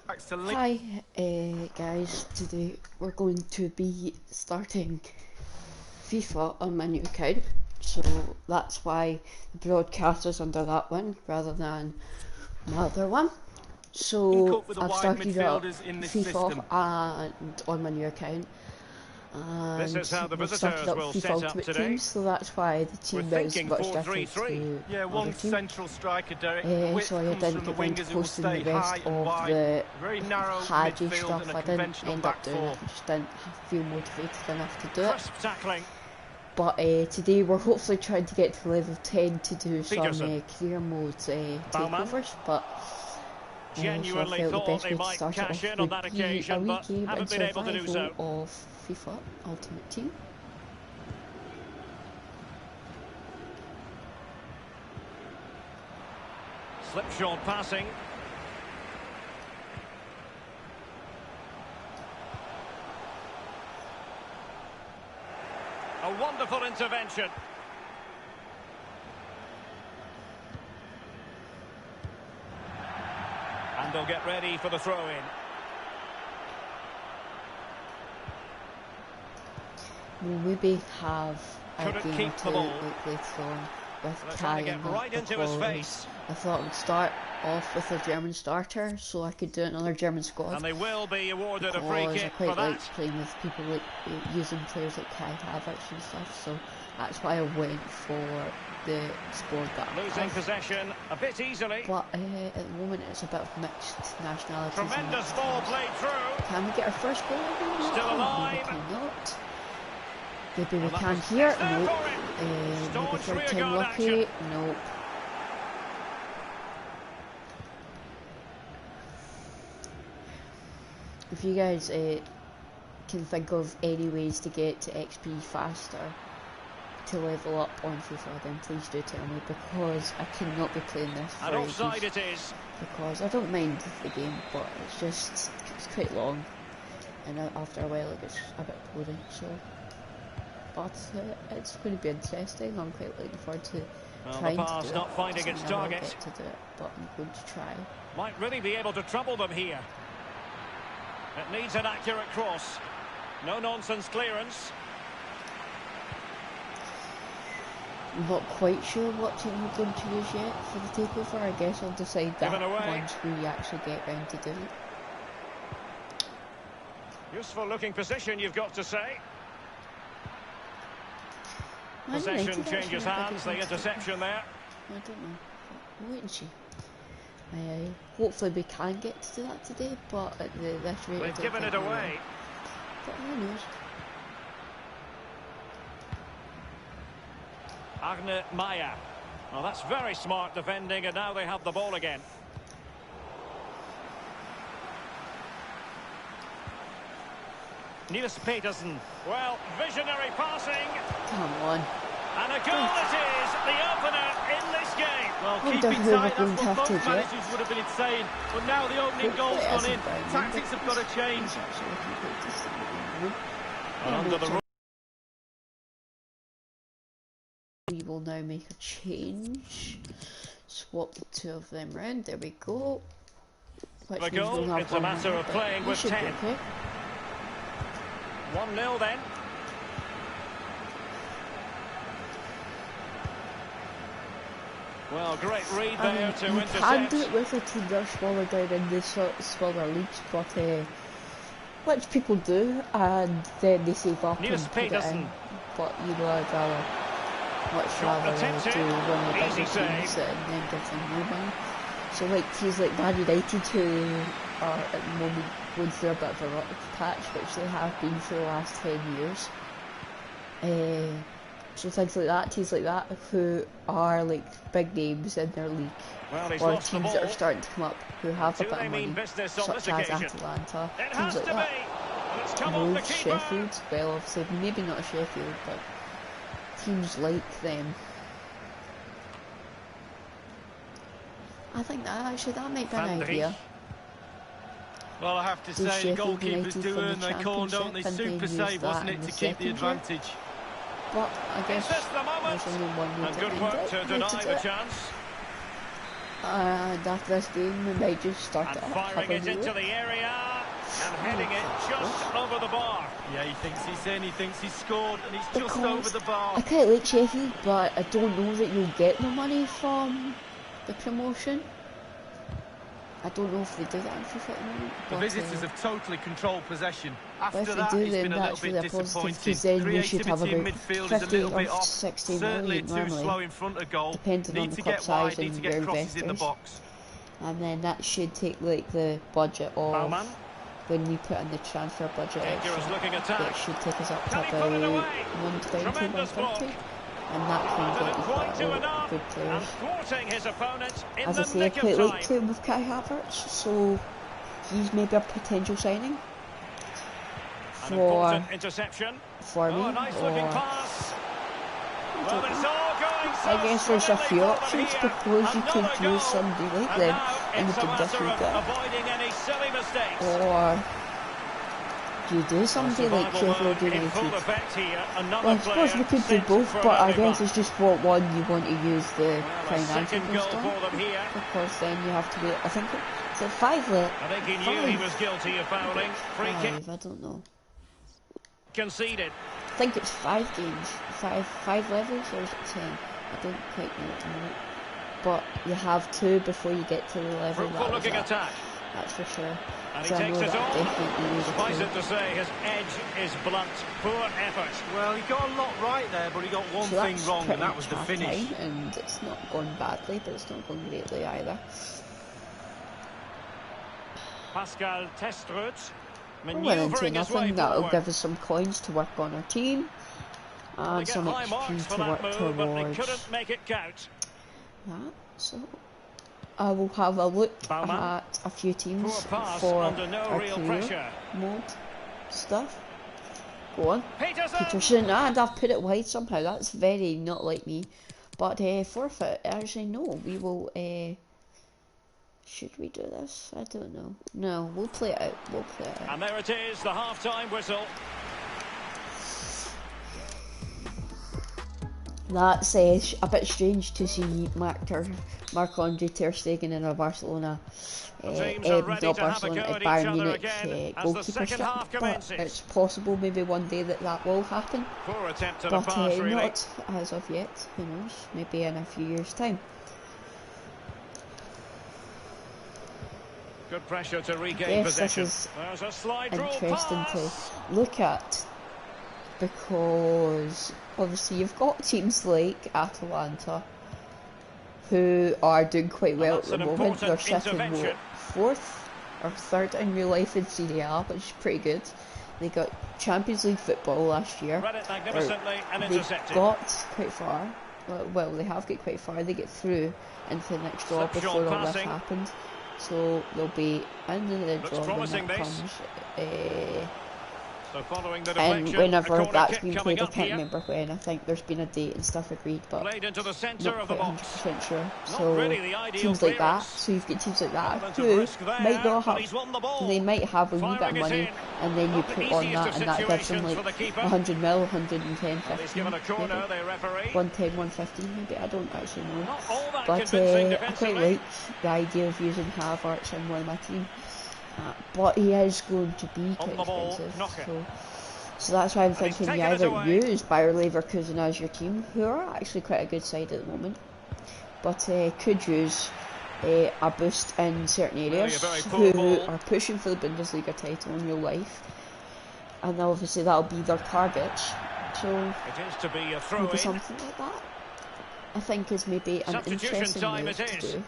Hi guys, today we're going to be starting FIFA on my new account, so that's why the broadcast is under that one rather than my other one. So I've started up FIFA and on my new account, and we've started up FIFA Ultimate Team, so that's why the team is much different to other team. So I didn't get round to posting the rest of the Hadji stuff. I didn't end up doing it, I just didn't feel motivated enough to do it. But today we're hopefully trying to get to level 10 to do some career mode takeovers, but so I felt the best way to start it off would be a wee game and survival of FIFA Ultimate Team. Slipshod passing. A wonderful intervention. And they'll get ready for the throw-in. We'll maybe have a game or two later on with Kai and that, because I thought I would start off with a German starter so I could do another German squad. And they will be awarded a free kick for that. I quite like playing with people like using players like Kai Havertz and stuff, so that's why I went for the squad that I Losing possession a bit easily. But at the moment it's a bit of mixed nationalities. Tremendous ball played through. Can we get our first goal? Still alive. Maybe not. Maybe we can here. Nope. Maybe third time lucky. Nope. If you guys can think of any ways to get to XP faster to level up on FIFA, then please do tell me, because I cannot be playing this for offside it is. Because I don't mind the game, but it's quite long, and after a while it gets a bit boring. So, but it's going to be interesting. I'm quite looking forward to trying to do it. Not finding its target. Get to do it, but I'm going to try. Might really be able to trouble them here. It needs an accurate cross. No nonsense clearance. I'm not quite sure what team we're going to use yet for the takeover. I guess I'll decide that once we actually get round to doing it. Useful looking position, you've got to say. Possession changes hands, the interception there. I don't know. We'll wait and see. Hopefully we can get to do that today, but at this rate they've given it away. But who knows? Agne Maya. Well, that's very smart defending, and now they have the ball again. Niels Petersen. Well, visionary passing. Come on. And a goal it is, the opener in this game. Well, keeping tight, that's what both managers would have been insane. But now the opening goal's gone in. Tactics have got to change. Under the we will now make a change. Swap the two of them round. There we go. The goal, it's a matter of playing with 10. Okay. 1-0 then. Well, great read there to intercept. You can do it with a team that's smaller down in the smaller leagues, but which people do, and then they save up and put it in. But you know, I'd much rather do one of the bigger teams and then give them more money. So like teams like Man United, who are at the moment going through a bit of a rough patch, which they have been for the last 10 years. So things like that, teams like that, who are like big names in their league, or teams that are starting to come up, who have a bit of money, such as Atalanta, teams like that. Wolves, Sheffield, well obviously maybe not Sheffield, but teams like them. I think that actually that might be an idea. Well, I have to say, the goalkeepers do earn their corn, don't they? Super save, wasn't it, to keep the advantage? But I guess there's only one way to end it. Deny the chance. And after this game, we might just start And it firing it into the area and heading it just over the bar. Yeah, he thinks he's scored, and he's Because just over the bar. I quite like Sheffield, but I don't know that you'll get the money from the promotion. I don't know if they do that in FIFA at the moment. The visitors have totally controlled possession. After if that, they do, it's then been a little that's bit really positive, disappointing. because then we should have Creativity in about midfield is a 50 little bit or off. 60 Certainly million too normally, slow in front of goal. depending on Need the to club get size wide, need and to your get crosses in the investors. box. And then that should take like the budget of Baumann. when we put in the transfer budget Dangerous extra, looking attack. it should take us up to Can he put about it away? 120, Tremendous 130. block. And that can get Didn't you quite quite do a lot enough. of good And players. thwarting his opponent in As I the say, I nick quite of like time. playing with Kai Havertz, so he's maybe a potential signing An important interception. for me. Oh, nice looking Or pass. Well, it's all going so I guess there's a few swimmingly for them options. here. Suppose you Another could goal. use somebody like And them now and you it's a could matter different of it. avoiding any silly mistakes. Or you do somebody like Survival Sheffield mode in full United. effect here. Another Well, I suppose we player could do sent both, for but I another guess goal. it's just what one you want to use the Well, a financial second boost goal on. for them here. Because then you have to wait, I think it's at 5 left. I think he knew he was guilty of fouling. Free kick 5, I don't know. conceded. I think it's 5 games, five levels, or is it 10? I don't quite know at the moment. But you have 2 before you get to the level Fruitful that was looking at. attack. That's for sure. And he So I takes know it that on. definitely needs Suffice a it to say, his edge is blunt. Poor effort. Well, he got a lot right there, but he got one so thing that's wrong, pretty and that much was the half finish. time, and it's not gone badly, but it's not going greatly either. Pascal Testrut We're winning manoeuvring his way nothing. That'll forward. give us some coins to work on our team, They and get some high marks XP for to that work move, but they towards couldn't make it count. that. So I will have a look Baumann. at a few teams Poor pass for under no our real career pressure. mode stuff. Go on, Peterson. Peterson, and I've put it wide somehow. That's very not like me. But forfeit. Actually, no. We will. Should we do this? I don't know. No, we'll play it out. We'll play it out. And there it is, the half-time whistle. That's a bit strange to see Marc-Andre Ter Stegen in a Barcelona, Teams are ready not to have a Barcelona, go at each Bayern other Munich again as the goalkeeper second strip, half but commences. it's possible maybe one day that will happen, Poor attempt at a but pass, really. not as of yet. Who knows? Maybe in a few years' time. Good pressure to regain Yes, possession. this is There's a slide rule interesting pass. to look at, because obviously you've got teams like Atalanta who are doing quite well at that's the an moment. They're important sitting intervention. 4th or 3rd in real life in Serie A, which is pretty good. They got Champions League football last year. Read it magnificently and They intercepted. got quite far. Well, they have got quite far. They get through into the next draw Slipshod before all this passing. happened. So they'll be in the Looks draw when promising, that this. comes. So following the And deflection, whenever a corner that's kick been coming played, I up can't here. remember when. I think there's been a date and stuff agreed, but Played into the centre not of the quite box. 100% sure. Not So really the ideal teams like that, clearance. so you've got teams like that Element of who risk there, might not but have, he's won the ball. they might have a wee bit of Firing it money, in. and then you Not the put on easiest that, of and that gives them situations like for the keeper. 100 mil, 110, Well, he's 15, given a corner, maybe. the referee. 110, 115 maybe, I don't actually know. Not all that But convincing I quite defensively. like the idea of using Havertz in one of my team. But he is going to be On quite the ball, expensive. knocker. So that's why I'm And he's thinking you taken it either away. use Bayer Leverkusen as your team, who are actually quite a good side at the moment, but could use a boost in certain Really areas, a very poor who ball. are pushing for the Bundesliga title in real life, and obviously that'll be their targets. So It is to be a throw maybe in. something like that, I think, is maybe an Substitution interesting time move it to is. do.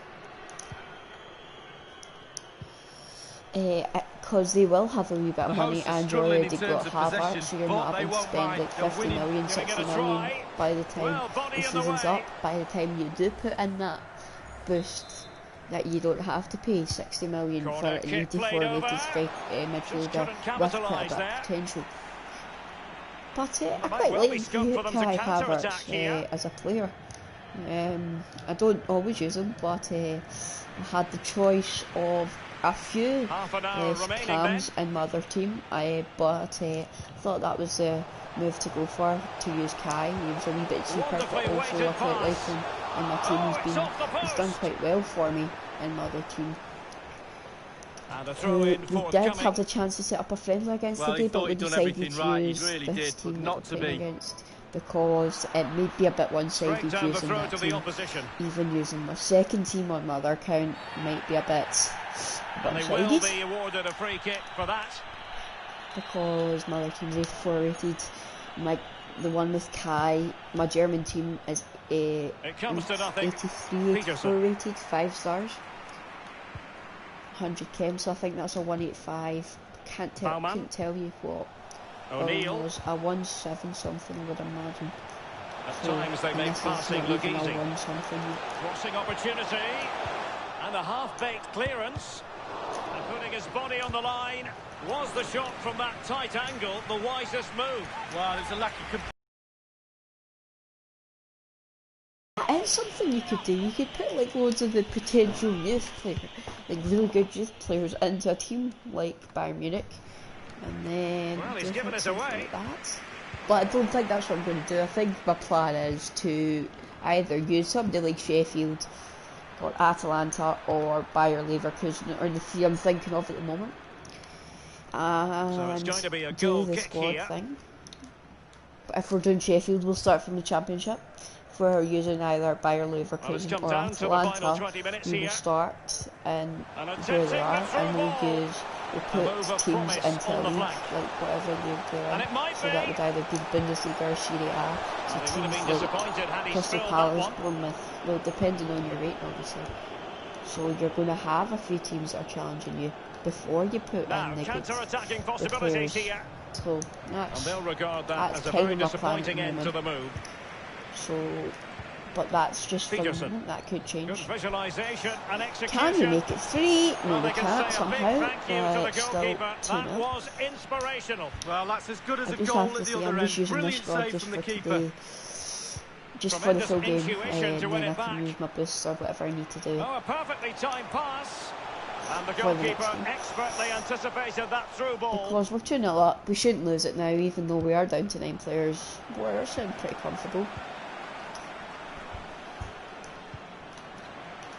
Because they will have a wee bit of The money, hosts are and you struggling already in terms got of Havertz, possession, so you're but not they having to won't spend mind. like They're 50 winning. million, Giving it 60 a million try. by the time Well, the bodying the season's way. up. By the time you do put in that boost, that you don't have to pay 60 million Corner for an kick 84 played rated over. strike midfielder couldn't with quite a capitalise bit there. of potential. But I might quite well be like scope for them to Kai counter-attack Havertz here. as a player. I don't always use him, but I had the choice of a few Half an hour remaining cams then. in my other team, but thought that was the move to go for, to use Kai. He was a wee bit cheaper, but Wonderfully also I weighted quite like pass. him in my team. He's done quite well for me in my other team. We did have the chance to set up a friendly against today, but we decided to use this team that we're playing against because it may be a bit one-sided using that team. Even using my second team on my other account might be a bit one-sided. Because my other team's 84 rated. The one with Kai, my German team is 83, 84 rated, 5 stars. 100 chem, so I think that's a 185. Couldn't tell you what. O'Neal was a 17 something, I would imagine. At times they make passing look easy. Crossing opportunity and a half-baked clearance. And putting his body on the line. Was the shot from that tight angle the wisest move? Well, it's a lack of... It's something you could do. You could put like loads of the potential youth players, like really good youth players, into a team like Bayern Munich, and then he's given it away. Like that. But I don't think that's what I'm going to do. I think my plan is to either use somebody like Sheffield, or Atalanta, or Bayer Leverkusen, or the three I'm thinking of at the moment. And so it's going to be a do the squad thing. But if we're doing Sheffield, we'll start from the Championship. If we're using either Bayer Leverkusen or Atalanta, we will start in where they are, and we'll put teams into a league, like whatever they're doing. So that would either be Bundesliga or Serie A. So teams like Crystal Palace, Bournemouth, well, depending on your rating, obviously. So you're going to have a few teams that are challenging you before you put in the players. So that's kind of my plan at the moment. So, but that's just for the moment. That could change. Can you make it 3? No, we can't somehow. But still 2-0. Well, that's as good as I a just goal have to at the say, I'm other just end. using this Brilliant squad save just from the for keeper. today. Just for the full game, and then I can use my boosts or whatever I need to do. Oh, a perfectly timed pass. And the goalkeeper expertly anticipated that through ball. Because we're 2-0 up, we shouldn't lose it now, even though we are down to 9 players. We're sounding pretty comfortable.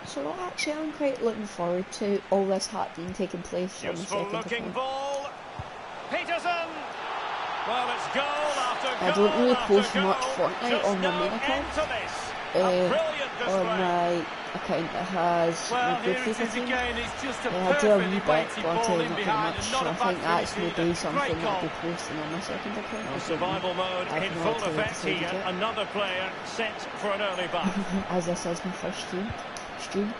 So actually, I'm quite looking forward to all this happening, taking place on the 2nd of May. Ball. Peterson. Well, it's goal after goal. I don't really post goal. much Fortnite on my main account. On my account that has my good Fifa team. I do a wee bit, but not very much. So I think that's maybe something that I'll be posting on my 2nd account. Survival mode in full effect here. Another player set for an early bath. As this is my first stream,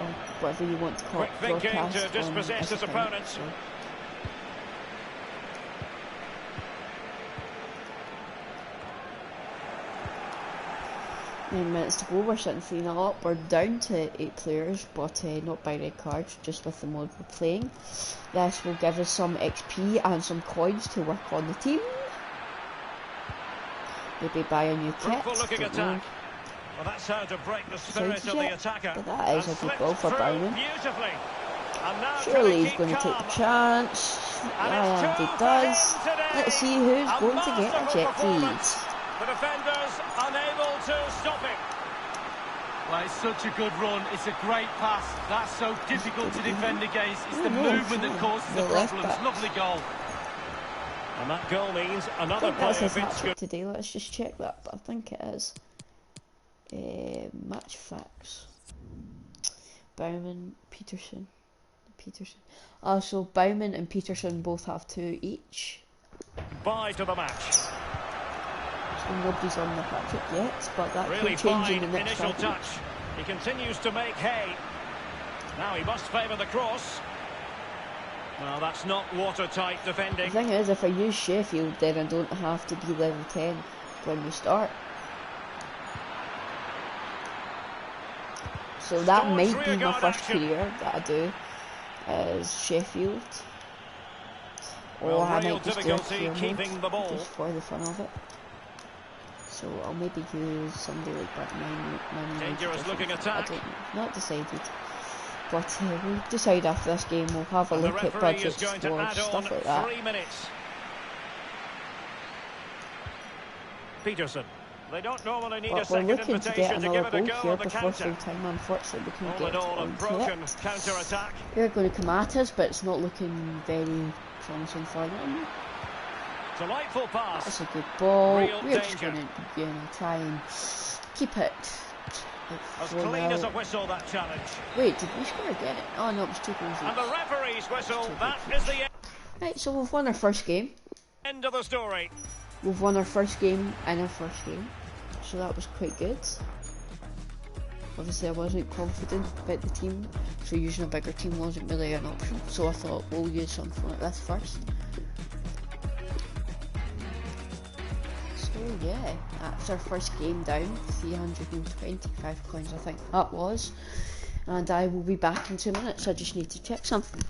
or whatever you want to call it, broadcast to dispossess his opponents. So. 9 minutes to go, we're sitting 3-0 up. We're down to 8 players, but not by red cards, just with the mode we're playing. This will give us some XP and some coins to work on the team. Maybe buy a new kit. Well, that's how to break the spirit of the attacker. But that is a good goal for Bowman. Surely he's going to take the chance. And he does. Let's see who's going to get ejected. The defenders unable to stop him. Well, it's such a good run. It's a great pass. That's so difficult to defend against. It's the movement that causes the problems. Lovely goal. And that goal means another player. That's his hat-trick today. Let's just check that. But I think it is. Match facts. Bowman, Peterson. So Bowman and Peterson both have 2 each. Bye to the match. So nobody's on the hat-trick yet, but that really could change in the next initial touch. He continues to make hay. Now he must favour the cross. Well, that's not watertight defending. The thing is, if I use Sheffield, then I don't have to be level 10 when we start. So that might be my first career that I do, is Sheffield. Or I might just do a career mode, just for the fun of it. So I'll maybe use somebody like that. Dangerous looking attack. I don't know, not decided. But we'll decide after this game. We'll have a look at budgets, squads, stuff like that. 3 minutes. Peterson. They don't normally need a But we're second looking to get invitation to give another it a goal go here on the before counter. full time. Unfortunately, we couldn't All in get all, a onto broken it. counter-attack. They're going to come at us, but it's not looking very promising for them. Delightful pass. That's a good ball. Real We're just danger. going to try and keep it. As clean as a whistle, that challenge. Wait, did we score again? Oh no, it was 2 goals. And the referee's whistle, that is the Right, so we've won our first game. end of the story. We've won our first game in our first game. So that was quite good. Obviously I wasn't confident about the team, so using a bigger team wasn't really an option. So I thought we'll use something like this first. So yeah, that's our first game down, 325 coins I think that was. And I will be back in 2 minutes, I just need to check something.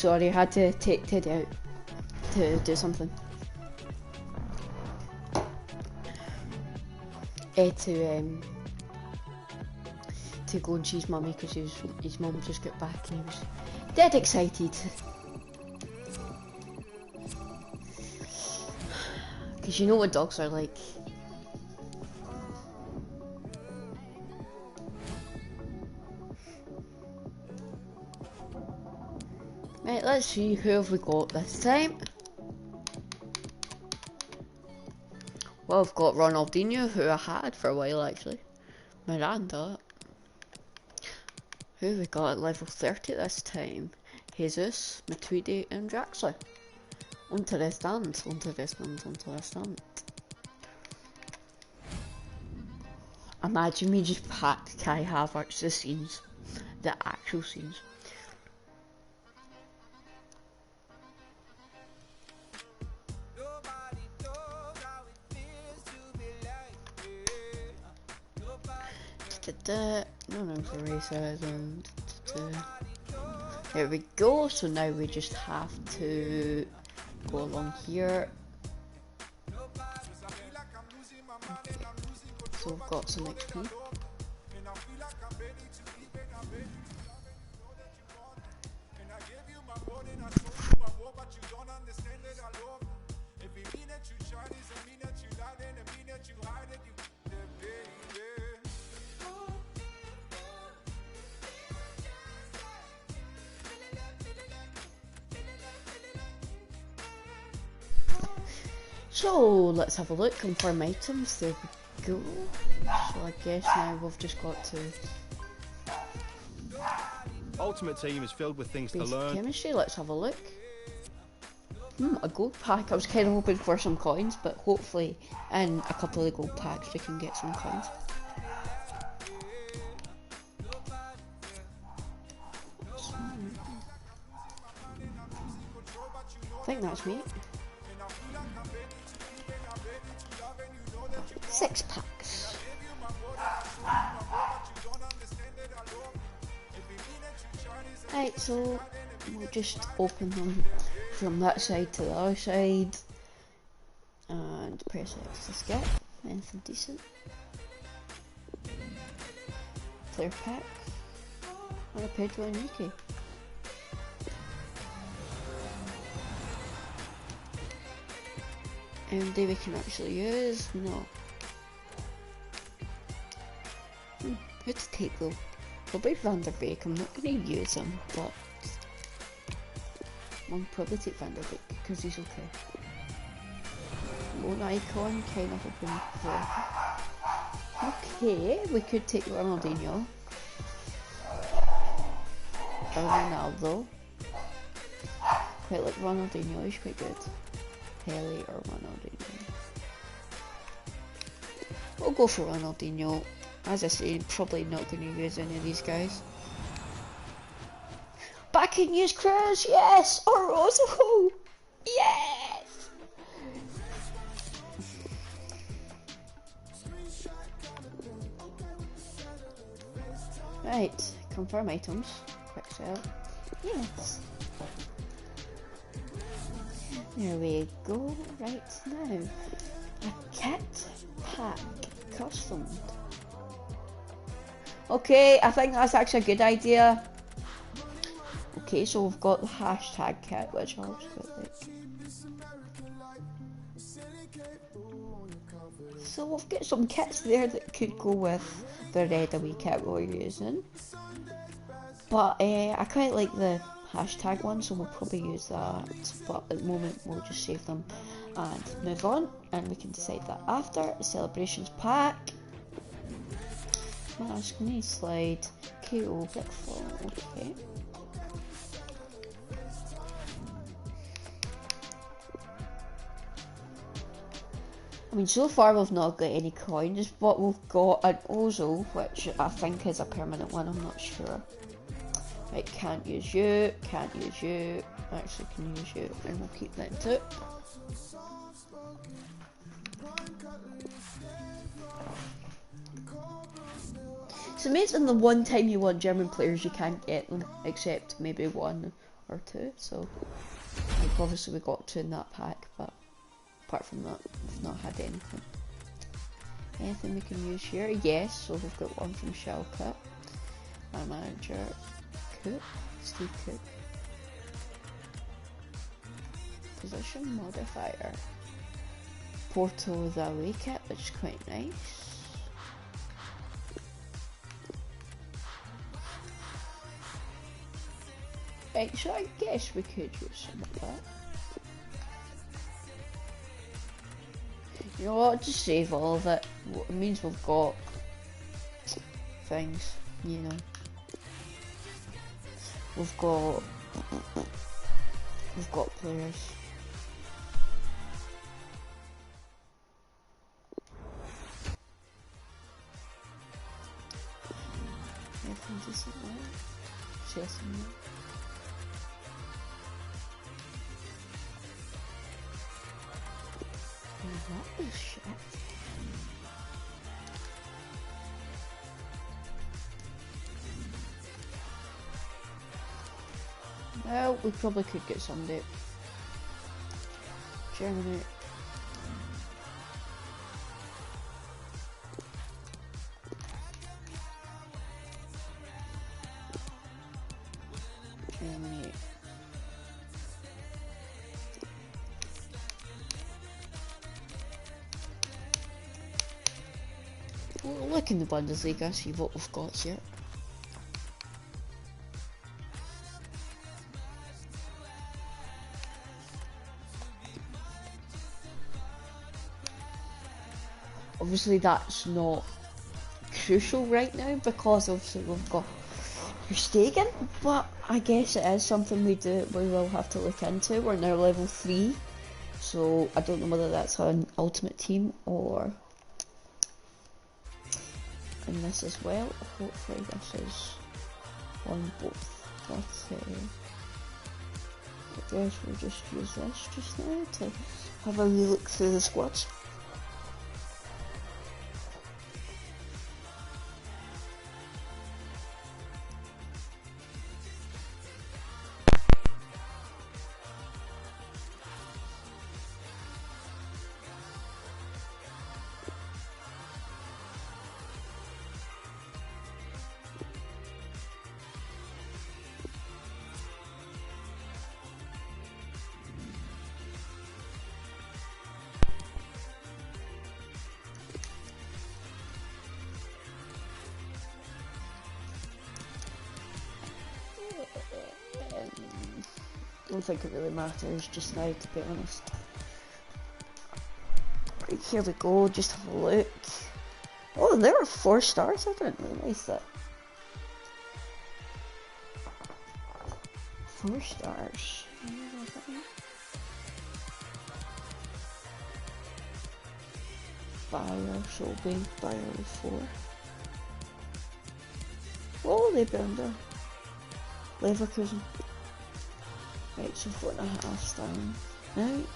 sorry, I had to take Teddy out to do something. To go and see his mummy because his mum just got back and he was dead excited. Because you know what dogs are like. Right, let's see who have we got this time. Well, I've got Ronaldinho, who I had for a while actually. Miranda. Who have we got at level 30 this time? Jesus, Matuidi and Draxler. Interessant. Imagine me just packed Kai Havertz the scenes. The actual scenes. No room for racism. There we go. So now we just have to go along here. Okay. So we've got some XP. So let's have a look, confirm items, there we go. So I guess now we've just got to... Ultimate Team is filled with things to learn. Chemistry, let's have a look. A gold pack, I was kind of hoping for some coins, but hopefully in a couple of gold packs we can get some coins. I think that's me. 6 packs. Right, so we'll just open them from that side to the other side and press X to skip. Anything decent. Player pack. Or a Pedro Enrique. Anybody we can actually use? No. Who to take though? Probably Van der Beek. I'm not going to use him, but I'll probably take Van der Beek because he's okay. Lone icon, kind of hoping for. Okay, we could take Ronaldinho. Or Ronaldo. Quite like Ronaldinho, he's quite good. Pele or Ronaldinho. We'll go for Ronaldinho. As I say, probably not going to use any of these guys. But I can use Cruz, yes! Or Rosso! Yes! Right, confirm items. Quick sell. Yes. There we go. Right now, a kit pack custom. Okay, I think that's actually a good idea. Okay, so we've got the hashtag kit, which I'll just put like. So we've got some kits there that could go with the red away kit we're using. But I quite like the hashtag one, so we'll probably use that. But at the moment, we'll just save them and move on, and we can decide that after. Celebrations pack. Mask, knee slide, KO, Black Fall, okay. I mean, so far we've not got any coins, but we've got an Ozil, which I think is a permanent one, I'm not sure. Right, can't use you, can't use you, actually can use you, and we'll keep that too. It's amazing the one time you want German players you can't get them, except maybe one or two, so like obviously we got two in that pack, but apart from that, we've not had anything. Anything we can use here? Yes, so we've got one from Schalke. Our manager, Cook, Steve Cook. Position modifier. Porto the away kit, which is quite nice. Right, so I guess we could use some of that. You know what, just save all of it. It means we've got things, you know. We've got players. Anything decent there? Chelsea. That was shit. Well, we probably could get somebody. Germany. Germany. We'll look in the Bundesliga, see what we've got here. Obviously that's not crucial right now because obviously we've got Stegen, but I guess it is something we will have to look into. We're now level 3, so I don't know whether that's an ultimate team or in this as well. Hopefully this is on both, but I guess we'll just use this just now to have a wee look through the squads. I don't think it really matters just now, to be honest. Right, here we go, just have a look. Oh, there are 4 stars, I didn't realise that. 4 stars. Fire, Solby, Fire with 4. Oh, they burned her. Leverkusen. Right, so 4.5 stars. Right,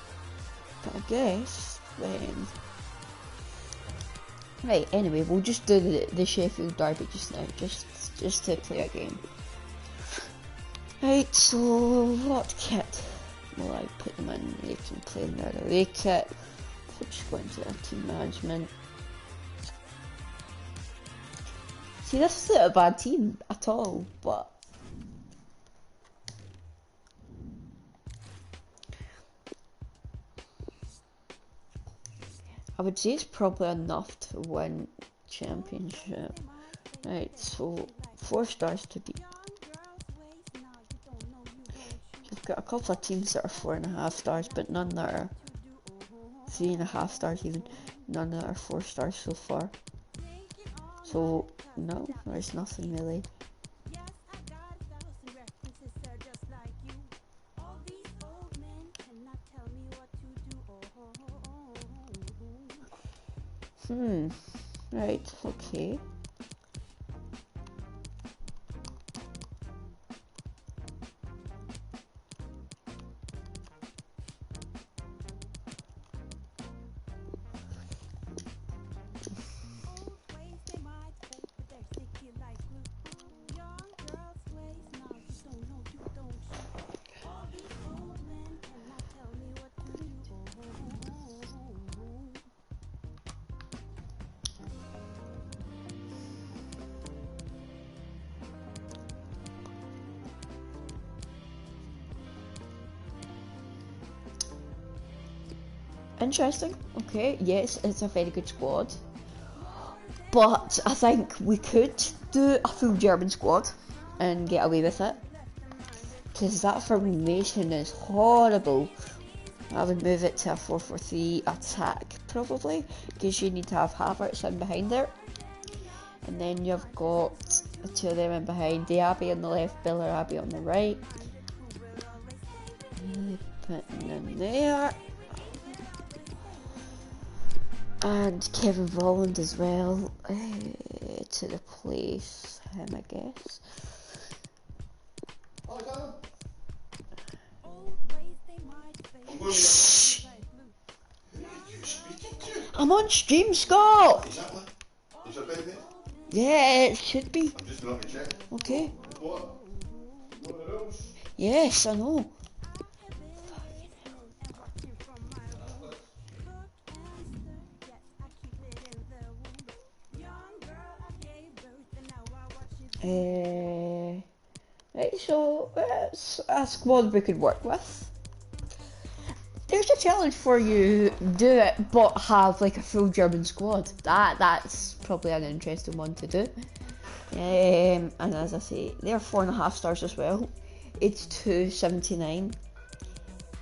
but I guess then. Right, anyway, we'll just do the Sheffield Derby just now, just to play a game. Right, so what kit will I put them in? They can play in their away kit. We'll just go into their team management. See, this isn't a bad team at all, but I would say it's probably enough to win championship. Right, so 4 stars to beat. So we've got a couple of teams that are 4.5 stars, but none that are 3.5 stars even. None that are 4 stars so far. So no, there's nothing really. Right, okay. Interesting. Okay, yes, it's a very good squad. But I think we could do a full German squad and get away with it. Because that formation is horrible. I would move it to a 4-4-3 attack, probably. Because you need to have Havertz in behind there. And then you've got the two of them in behind. Diaby on the left, Bellarabi on the right. Putting in there. And Kevin Volland as well, to replace him, I guess. Shh. I'm on stream, Scott! Exactly. Is it baby? Yeah, it should be. I'm just going to check. Okay. What? What are those? Yes, I know. Right, so that's a squad we could work with. There's a challenge for you, do it, but have like a full German squad. That's probably an interesting one to do. And as I say, they're 4.5 stars as well. 82.79,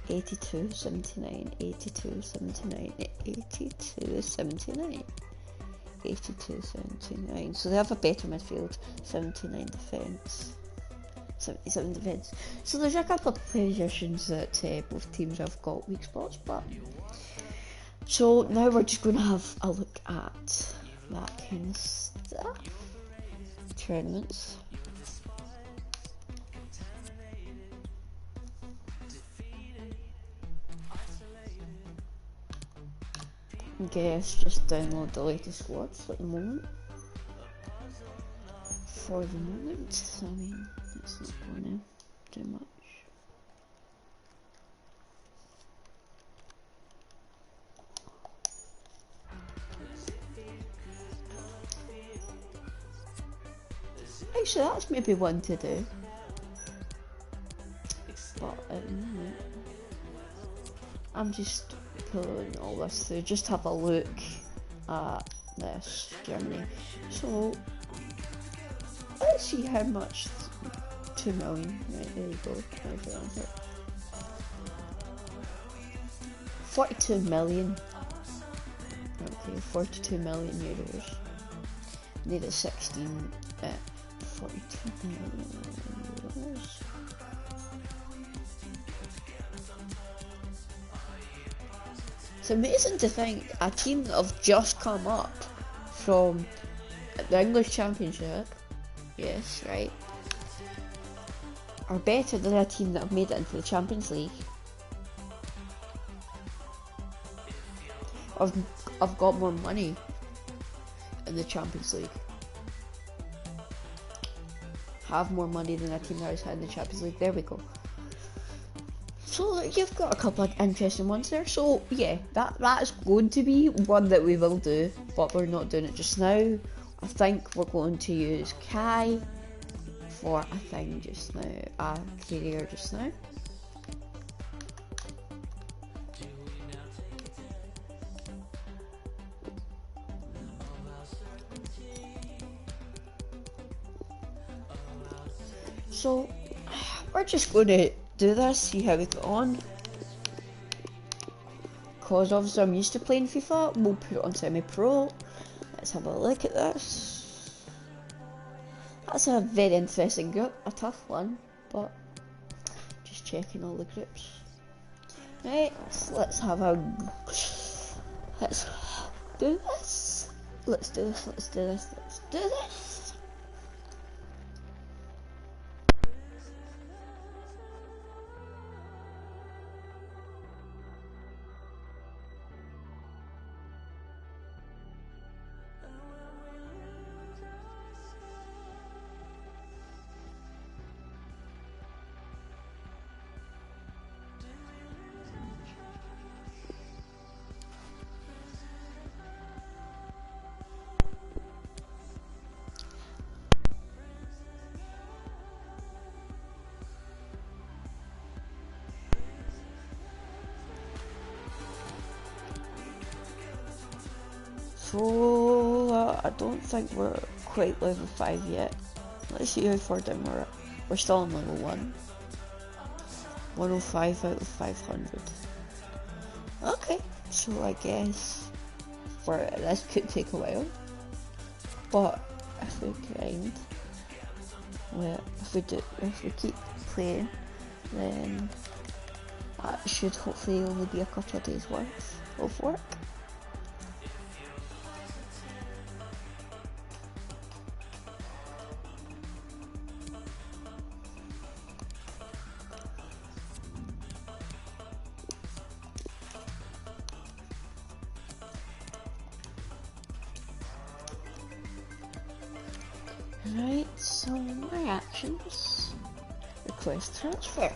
82.79, 82.79, 82.79, 82.79. So they have a better midfield, 79 defence. 77 defence. So there's a couple of positions that both teams have got weak spots, but so now we're just going to have a look at that kind of stuff. Tournaments. Guess just download the latest squads at the moment. For the moment, so I mean, it's not going to do much. Actually, that's maybe one to do. But at the moment, I'm just pulling all this through, just have a look at this Germany. So let's see how much 2 million, right, there you go, 42 million, okay, 42 million euros, need a 16, 42 million euros. It's amazing to think a team that have just come up from the English Championship, yes, right, are better than a team that have made it into the Champions League. I've got more money in the Champions League. Have more money than a team that has had in the Champions League. There we go. So you've got a couple of interesting ones there. So yeah, that's going to be one that we will do, but we're not doing it just now. I think we're going to use Kai for a thing just now, a career just now. So we're just going to do this, see how we get on. Because obviously I'm used to playing FIFA, we'll put it on semi-pro. Let's have a look at this. That's a very interesting group, a tough one, but just checking all the groups. Right, let's have a... Let's do this. Let's do this, let's do this, let's do this. So, I don't think we're quite level 5 yet. Let's see how far down we're at. We're still on level 1. 105 out of 500. Okay, so I guess this could take a while. But if we grind, well, if we keep playing, then that should hopefully only be a couple of days worth of work. Right, so my actions. Request transfer.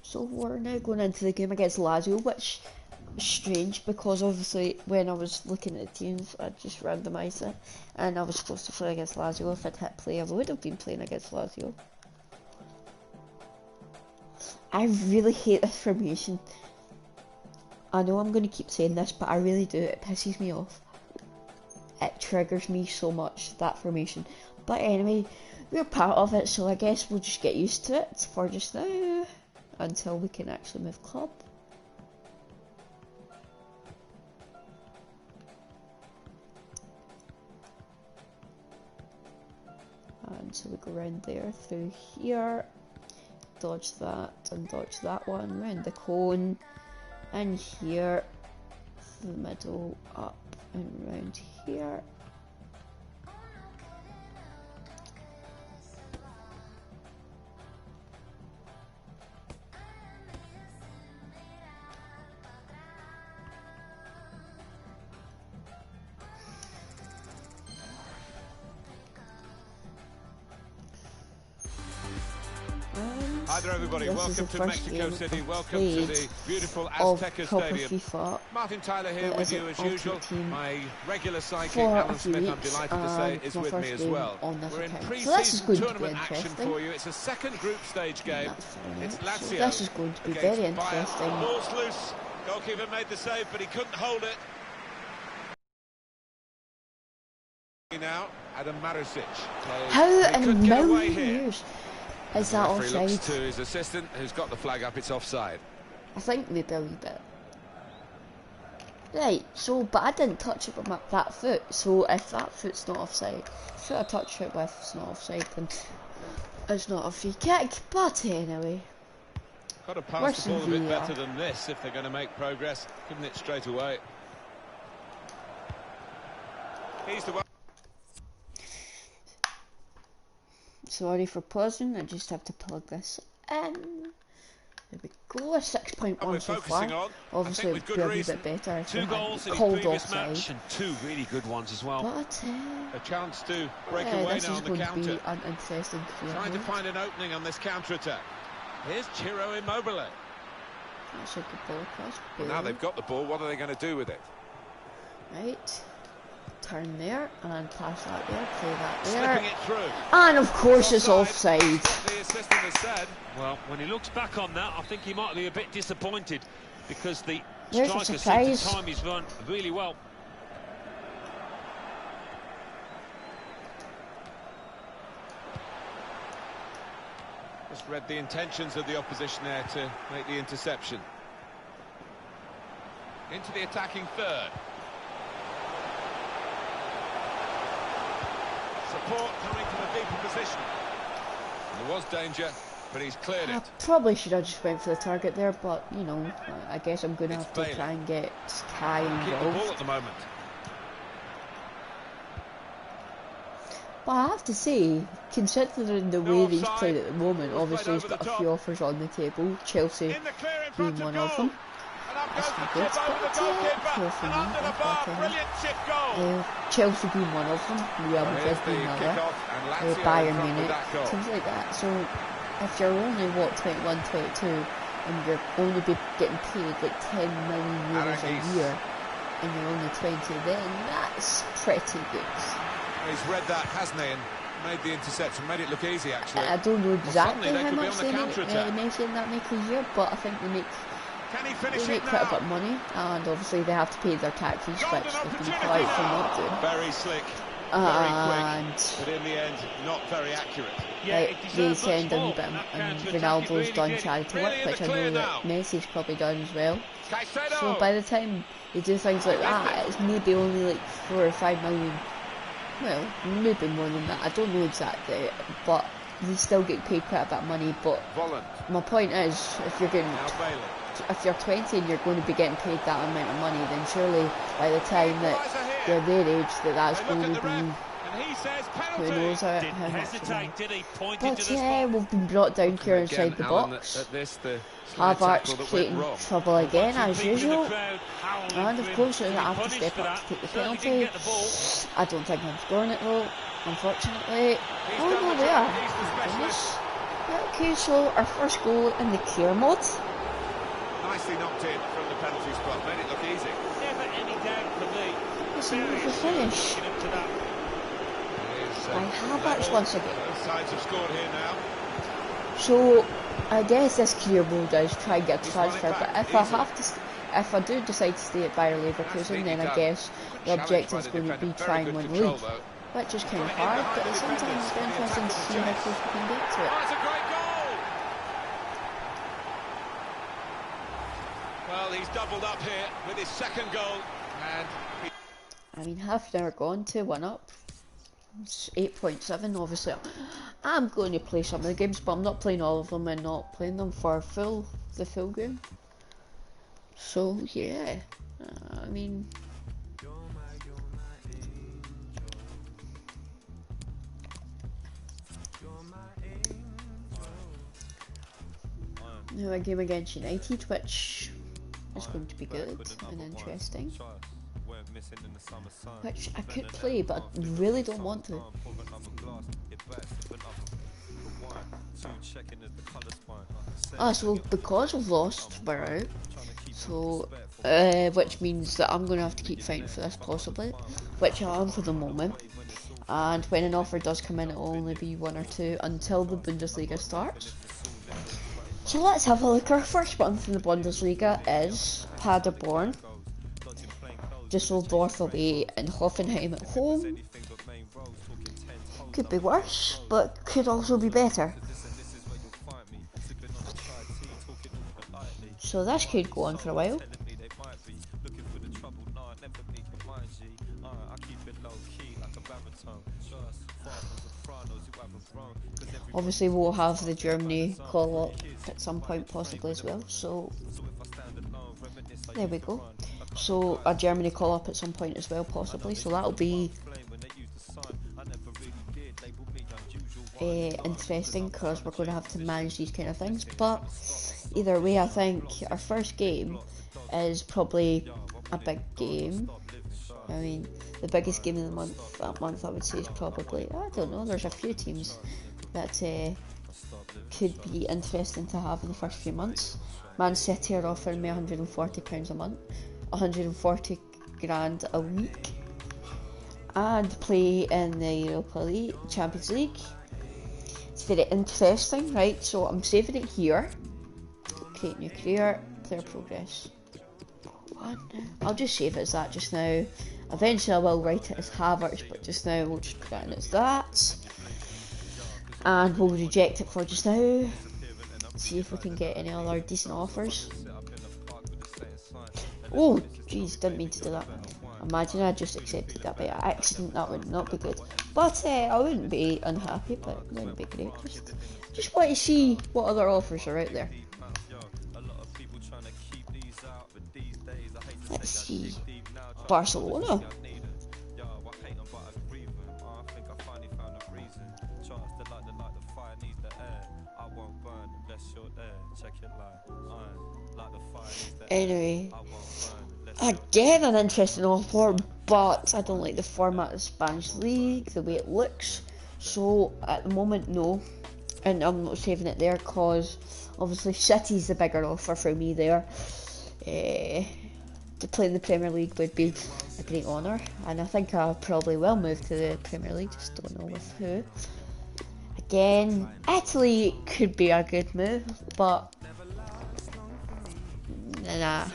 So we're now going into the game against Lazio, which is strange because obviously when I was looking at the teams, I just randomised it, and I was supposed to play against Lazio. If I'd hit play, I would have been playing against Lazio. I really hate this formation. I know I'm going to keep saying this, but I really do. It pisses me off. It triggers me so much, that formation. But anyway, we're part of it, so I guess we'll just get used to it for just now, until we can actually move club. And so we go around there, through here, dodge that and dodge that one, round the cone, and here, the middle, up and round here. Hi there everybody, welcome to Mexico City, welcome to the beautiful Azteca Stadium. FIFA. Martin Tyler here with you as usual. My regular sidekick for Alan Smith, I'm delighted to say, is with me as well. We're in pre-season tournament action for you. It's a second group stage game. It's Lazio. So this is going to be very interesting. Ball's loose, goalkeeper made the save but he couldn't hold it. Now, Adam Maricic. How in a million years is that offside? Looks to his assistant who's got the flag up, it's offside. I think maybe a wee bit. Right, so, but I didn't touch it with that foot, so if that foot's not offside, foot I touched it with is not offside, then it's not a free kick, but anyway. Got to pass the ball a bit better than this if they're going to make progress, giving it straight away. He's the one. Sorry for pausing, I just have to plug this in. There we go, a 6.1 so far. Obviously it would be a wee bit better if we had called offside. And two really good ones as well. But, a chance to break away now on the counter. This is going to be an interesting Trying to find an opening on this counter-attack. Here's Ciro Immobile. That's a good ball across. Well, now they've got the ball, what are they going to do with it? Right. Turn there and pass that there, play that there. Slipping it through. And of course it's offside. The assistant has said. Well, when he looks back on that, I think he might be a bit disappointed because the striker seemed to time his run really well. Just read the intentions of the opposition there to make the interception. Into the attacking third. Support coming from a deeper position. And there was danger, but he's cleared it. I probably should have just went for the target there, but you know, I guess I'm going to have to try and get Kai involved. Keep the ball at the moment. But I have to say, considering the way he's played at the moment, obviously he's got a few offers on the table, Chelsea being one of them. That's good, but Chelsea being one of them, Real Madrid being another, Bayern Munich, things like that. So if you're only, what, 21, 22, and you're only getting paid like 10 million euros a year, and you're only 20, then that's pretty good. He's read that, hasn't he? And made the interception, made it look easy actually. I don't know exactly well, how much they make in that make a year, but I think they make quite a bit of money, and obviously they have to pay their taxes, which they've been polite for not doing. Very slick, and quick, but in the end, not very accurate. Like, they send a wee bit, and Ronaldo's done charity work, which I know that Messi's probably done as well. So by the time they do things like that, it's maybe only like 4 or 5 million. Well, maybe more than that. I don't know exactly, but they still get paid quite a bit of money. But my point is, if you're 20 and you're going to be getting paid that amount of money, then surely by the time that they're their age, that's going to be, who knows how much. But yeah, we've been brought down here inside the box. Havertz creating trouble again as usual, and of course I have to step up to take the penalty. I don't think I'm scoring it though, unfortunately. Oh no, we are. Goodness. Yeah, okay, so our first goal in the clear mode. Nicely knocked in from the penalty spot, made it look easy. Never any doubt for me. It's a beautiful finish. By Havertz once again. Both sides have scored here now. So I guess this career mode is try and get a transfer, but if I do decide to stay at Bayer Leverkusen, then I guess the objective is going to be try and win league, which is kind of hard, but at the same time it's interesting to see how close we can get to it. That's a great goal! Well, he's doubled up here with his second goal, and I mean, half an hour gone, 2-1 up. It's 8.7, obviously. I'm going to play some of the games, but I'm not playing all of them and not playing them for the full game. So yeah, I mean, now a game against United, which is going to be good and interesting. Which I could play, but I really don't want to. So because we've lost, we're out. So, which means that I'm going to have to keep fighting for this possibly, which I am for the moment. And when an offer does come in, it will only be 1 or 2 until the Bundesliga starts. So let's have a look. Our first month in the Bundesliga is Paderborn, Düsseldorf away, and Hoffenheim at home. Could be worse, but could also be better. So this could go on for a while. Obviously we'll have the Germany call-up at some point possibly as well, so there we go. So a Germany call-up at some point as well possibly, so that'll be interesting because we're going to have to manage these kind of things. But either way, I think our first game is probably a big game. I mean, the biggest game of the month that month I would say is probably, I don't know, there's a few teams that could be interesting to have in the first few months. Man City are offering me £140 a month, 140 grand a week, and play in the Europa League, Champions League. It's very interesting, right? So I'm saving it here. Create new career, player progress. I'll just save it as that just now. Eventually I will write it as Havertz, but just now we'll just put it in as that. And we'll reject it for just now. See if we can get any other decent offers. Oh, jeez, didn't mean to do that. Imagine I just accepted that by accident. That would not be good. But I wouldn't be unhappy, but it wouldn't be great. Just want to see what other offers are out there. Let's see. Barcelona. Anyway, again an interesting offer, but I don't like the format of the Spanish League, the way it looks. So at the moment, no, and I'm not saving it there because obviously City's the bigger offer for me there. to play in the Premier League would be a great honour, and I think I probably will move to the Premier League, just don't know with who. Again, Italy could be a good move, but nah.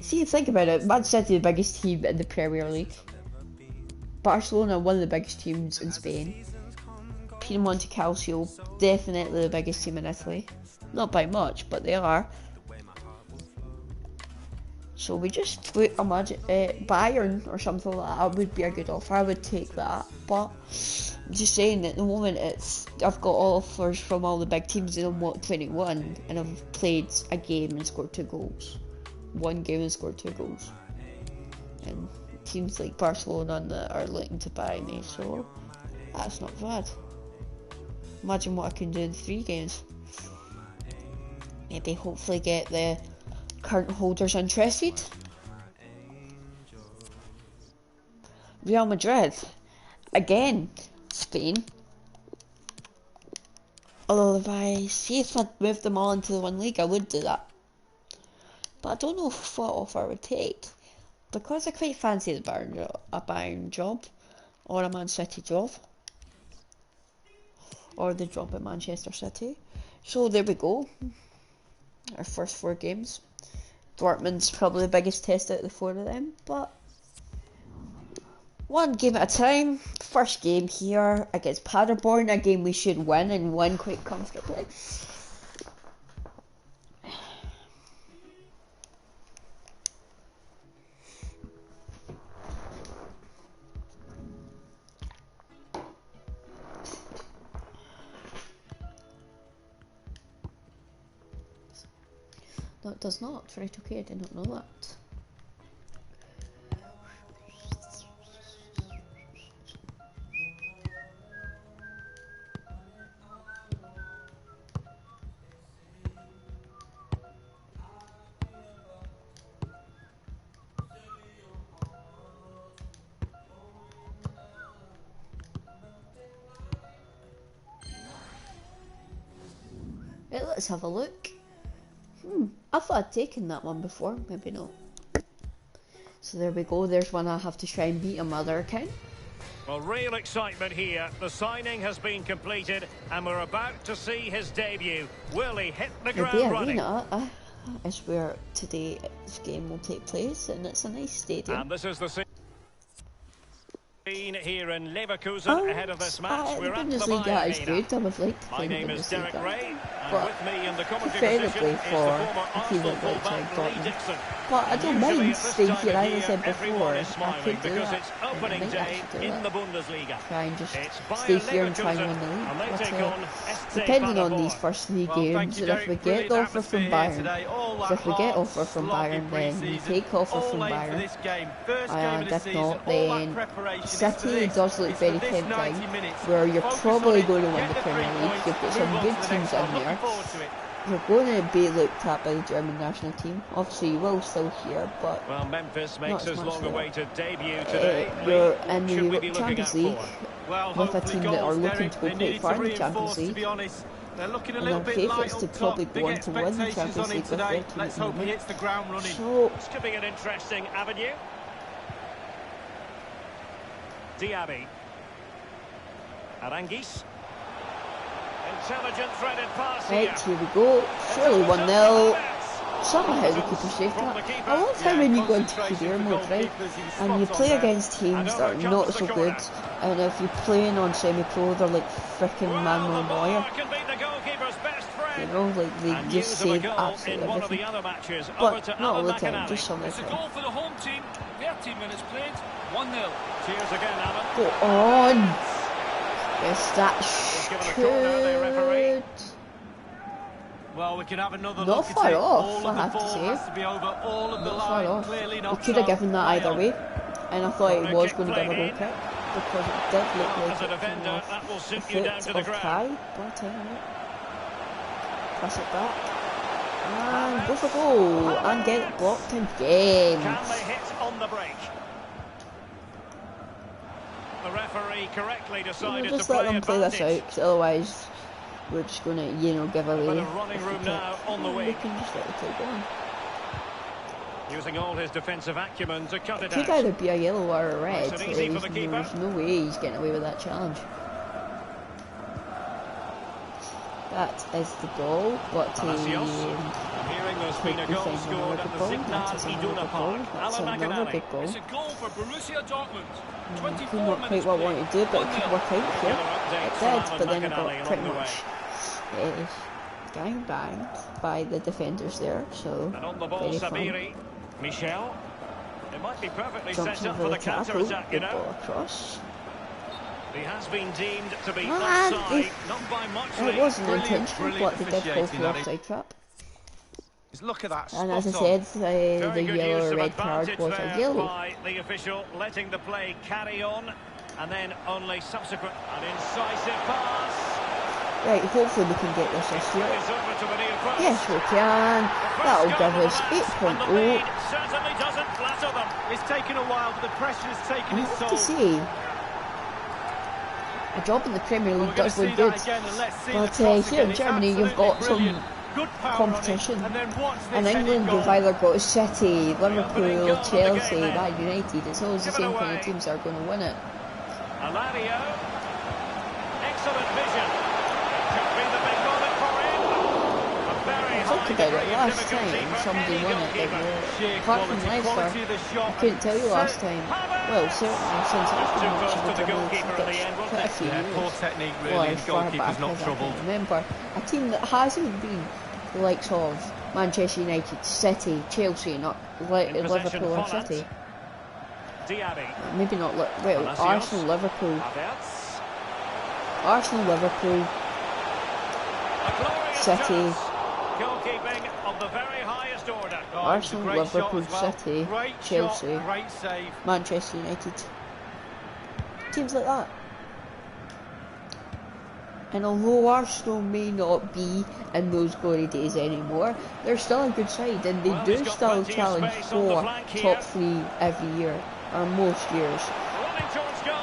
See, think about it, Man City the biggest team in the Premier League. Barcelona, one of the biggest teams in Spain. Piemonte Calcio, definitely the biggest team in Italy. Not by much, but they are. So we just put Bayern or something like that would be a good offer. I would take that. But I'm just saying, at the moment, I've got offers from all the big teams in 21, and I've played a game and scored 2 goals. 1 game and scored 2 goals. And teams like Barcelona that are looking to buy me, so that's not bad. Imagine what I can do in 3 games. Maybe hopefully get the current holders interested. Real Madrid, again, Spain. Although if I'd moved them all into the 1 league, I would do that. But I don't know what offer I would take, because I quite fancy a Bayern job, or a Man City job, or the job at Manchester City. So there we go. Our first 4 games. Dortmund's probably the biggest test out of the 4 of them, but 1 game at a time. First game here against Paderborn, a game we should win, and win quite comfortably. No, it does not. Right, okay, I did not know that. Right, let's have a look. I thought I'd taken that one before, maybe not. So there we go, there's one I have to try and beat on my other account. Well, real excitement here. The signing has been completed and we're about to see his debut. Will he hit the ground running? Arena is where today's game will take place, and it's a nice stadium. And this is the scene here in Leverkusen ahead of this match. We're at the Bundesliga is good. I would like to play My name is Derek Bundesliga, Ray, and but with me in the commentary preferably position is the for former a team Arsenal that looks fullback like Lee Dortmund. Dixon. But I don't Usually mind at this staying time here, of as I year, said everyone before. is I smiling could do because that. it's opening day in the Bundesliga. Try and just It's stay Bayern here and try and Leverkusen, win the league. and they But, take on SC depending on Paderborn. these first 3 Well, games, you, and if we get the offer from Bayern, if we get offer from Bayern, then we take offer from Bayern. And if not, then City does look very tempting, where you're probably going to win the Premier League. You've got some good teams in there. You're going to be looked at by the German national team. Obviously, you will still hear, but well, Memphis makes his long-awaited debut today. You're in the Champions League with a team that are looking to go quite far in the Champions League. They're looking a And little their bit favourites light to up probably top. go on to win the Champions League with their team. Let's hope he hits the ground running. So, This could be an interesting avenue. Diaby. Arangis. Intelligent threaded pass here. right, here we go. Surely 1-0. Somehow the keeper saved that. I love how when you go into career mode, right, and you play against teams that are not so good, and if you're playing on semi-pro, they're like frickin' Manuel Neuer. You know, like they just save absolutely everything. But not all the time, just some of the time. Goal for the home team. 13 minutes played. 1-0. Cheers again, Alan. Go on! Yes, that's good. Well, we can have another Not look far at it. off, All I of the have to ball say. has to be over all of the Not far line. off. Clearly We not could have so. given that either way, and I thought it was going to give a goal Played kick, because it did look like As a it defender, came off that will a sink you down foot to the of ground. Kai, but pass it back, and go for goal, and get it blocked again. Can they hit on the break? The referee correctly decided Just to let play them play this advantage. out, because otherwise we're just going to, give away. A bit of running room now on the We wing. can just let it take on. Using all his defensive acumen to cut it Could out. either be a yellow or a red. Nice and easy for the keeper. There's no way he's getting away with that challenge. That is the ball. But hearing there's been a goal scored at the Signal Iduna Park. That's another big goal. It's a goal for Borussia Dortmund. 24 Not quite what I wanted to do, but it could work out here. It did, but then it got pretty much gang-banged by the defenders there, so and on the ball, Sabiri. Michel. It might be perfectly set up for the counter-attack, you know. Across. He has been deemed to be offside, not by much. It wasn't intentional, but they did go for the offside trap. Look at that. And as I said, the yellow or red card was a yellow. By the official letting the play carry on, and then only subsequent an incisive pass. Right, hopefully we can get this year. Yes, we can. That'll give us 8.0. Certainly doesn't flatter them. It's taken a while, but the pressure has taken its toll. To see, a job in the Premier League does look good, but here in Germany you've got some competition. In England you've either got City, Liverpool, Chelsea, Man United. It's always the same kind of teams that are going to win it. Alario, excellent vision. Could be the big moment for him. A very Talked about it last time, somebody won it. Apart from Leicester, I couldn't tell you last time. Well, certainly since I've been watching the Premier League, quite a few years. Poor technique, really, Well, and as far goalkeeper's back not as I troubled. can remember, a team that hasn't been the likes of Manchester United, City, Chelsea, not Liverpool or City. Diaby. Maybe not, well, Palacios. Arsenal, Liverpool. Havertz. Arsenal, Liverpool, A glorious City. chance. Goalkeeping of the very highest order. Arsenal, Great shot Liverpool, as well. City, Great Chelsea. shot, great save. Manchester United. Teams like that. And although Arsenal may not be in those glory days anymore, they're still a good side, and they Well, do he's got still plenty of challenge space on the for flank here. top 3 every year, or most years. Running towards goal.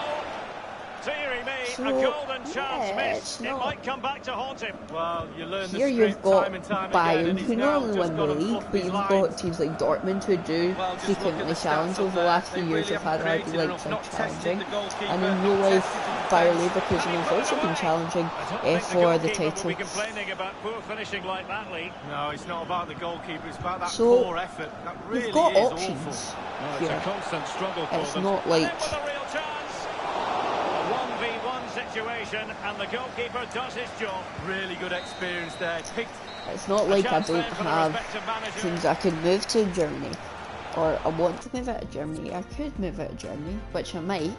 Deary me, So, a golden chance yeah, missed. it's It not- might come back to haunt him. Well, you learn the Here script you've got time and time Bayern, again, and he's who now not only just win got the to league, fluff but his you've line. got teams like Dortmund who do Well, just look at frequently the stats challenge up over the there. last few They years. really Have had haven't RB created enough, Leipzig not tested challenging, the goalkeeper, and in not real life, tested the Bayer defence. Leverkusen have also been challenging I don't think the for the goalkeeper will title. be complaining about poor finishing like that, Lee. No, it's not about the goalkeeper, it's about that So, poor effort. That really You've got is options awful. Well, here. it's a constant struggle for It's them. not like- And in with a real chance. A 1v1 situation, and the goalkeeper does his job. Really good experience there. Picked It's not like I chance don't then for the have respective manager. teams I could move to Germany, or I want to move out of Germany. I could move out of Germany, which I might.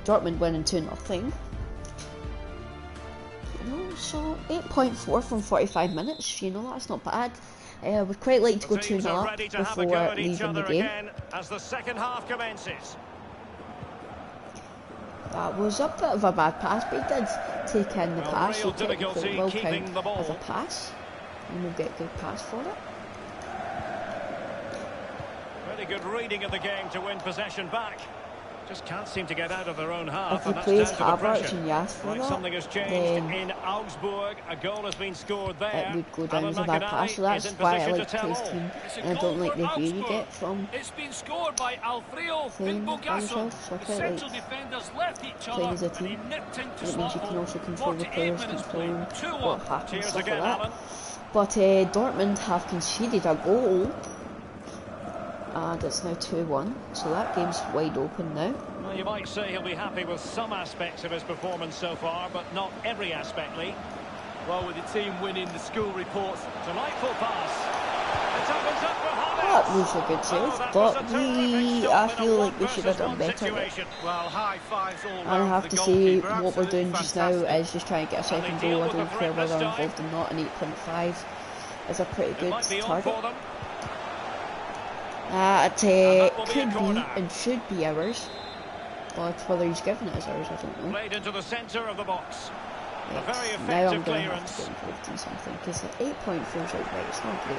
Dortmund winning 2-0. You know, so 8.4 from 45 minutes. You know, that's not bad. Would quite like to go The teams 2-0 are up ready to have a go before at each leaving the other game. again as the second half commences. That was a bit of a bad pass, but he did take in the Well, pass. real So technically difficulty it will keeping count the ball. as a pass, and we'll get good pass for it. Very good reading of the game to win possession back. Just can't seem to get out of their own half, If and we that's played down to the Havertz pressure. and Yas for Right, that, something has changed then in Augsburg. A goal has been scored there. it would go down Alan as a bad McInerney pass, so is that's in why I position like to tell his all. team, It's a and I goal don't like for the view you Augsburg. get from It's been scored by Alfredo playing by Finnbogason. yourself, so I The quite central like defenders left each playing other as a and he team. nipped into It means slot you can hole. also control the 48 players, minutes controlling played, 2-1. what happens, Cheers stuff like again, that. Alan. But Dortmund have conceded a goal, and it's now 2-1, so that game's wide open now. Well, you might say he'll be happy with some aspects of his performance so far, but not every aspect, Lee. well with the team winning, the school reports. Delightful pass. It opens up for Havertz. That was a good save, that was but a terrific I stop in a feel like we should have done one-versus-one better. situation. Well, high fives all And I round have for to the say, goalkeeper. what we're Absolutely doing just now fantastic. is just trying to get a And second they deal goal. I with don't the care threat whether this I'm involved time. or not. An 8.5 is a pretty It good might be on target. for them. It that will be a could be corner. and should be ours, but whether he's given it as ours, I don't know. Played into the centre of the box. A Right, very now I'm effective going to have to clearance. get involved in something, because the 8.4 is outright, it's not great.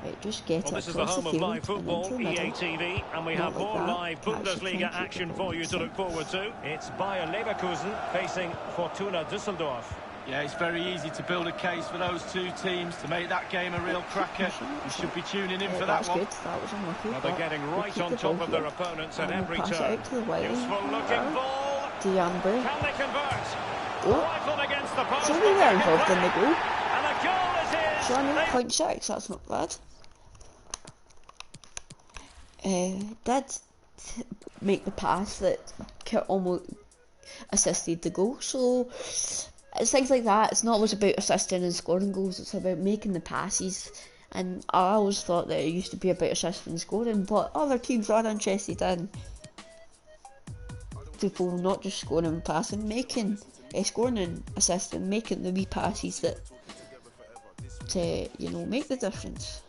Right, just get Well, it this is the across home the of field live and football, into the EA middle. TV, and we Not have like more that. live Catch the Bundesliga front action keeper for you to look forward to. It's Bayer Leverkusen facing Fortuna Düsseldorf. Yeah, it's very easy to build a case for those two teams to make that game a real cracker. You should be tuning in for that one. Good. That was unlucky. Well, they're getting right on top of their opponents at every pass turn. It out to the wing. Useful looking ball. Diamber. Can they convert? Oh. Rifled against the post. So we were involved in the goal. And a goal it is. So I need 0.6, that's not bad. Did make the pass that almost assisted the goal, so it's things like that. It's not always about assisting and scoring goals, it's about making the passes. And I always thought that it used to be about assisting and scoring, but other teams are interested in people not just scoring and passing, scoring and assisting, making the wee passes that make the difference.